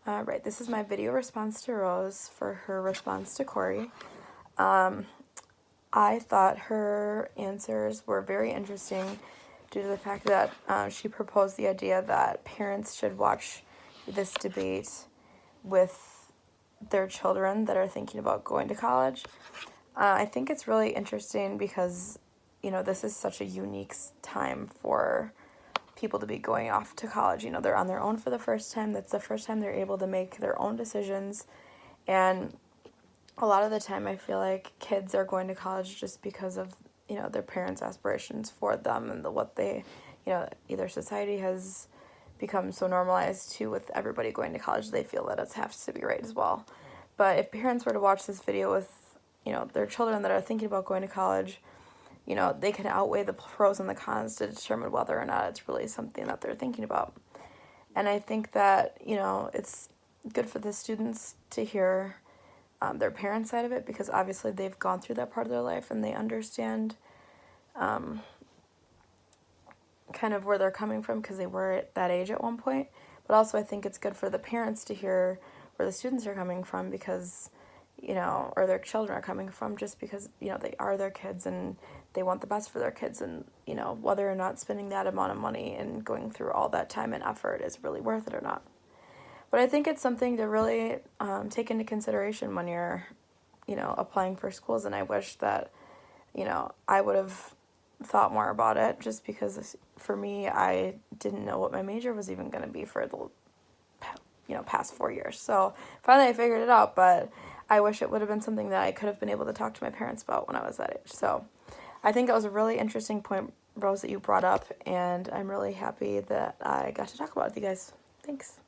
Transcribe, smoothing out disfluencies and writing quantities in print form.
Right, this is my video response to Rose for her response to Corey. I thought her answers were very interesting due to the fact that she proposed the idea that parents should watch this debate with their children that are thinking about going to college. I think it's really interesting because, this is such a unique time for people to be going off to college. They're on their own for the first time. That's the first time they're able to make their own decisions. And a lot of the time I feel like kids are going to college just because of, their parents' aspirations for them and what they, either society has become so normalized to with everybody going to college, they feel that it has to be right as well. But if parents were to watch this video with, their children that are thinking about going to college, they can outweigh the pros and the cons to determine whether or not it's really something that they're thinking about. And I think that, it's good for the students to hear their parents' side of it, because obviously they've gone through that part of their life and they understand kind of where they're coming from because they were at that age at one point. But also I think it's good for the parents to hear where the students are coming from because, or their children are coming from, just because, they are their kids and they want the best for their kids, and, whether or not spending that amount of money and going through all that time and effort is really worth it or not. But I think it's something to really take into consideration when you're, applying for schools. And I wish that, I would have thought more about it, just because for me, I didn't know what my major was even going to be for the, past 4 years. So finally I figured it out, but I wish it would have been something that I could have been able to talk to my parents about when I was that age. So I think it was a really interesting point, Rose, that you brought up, and I'm really happy that I got to talk about it with you guys. Thanks.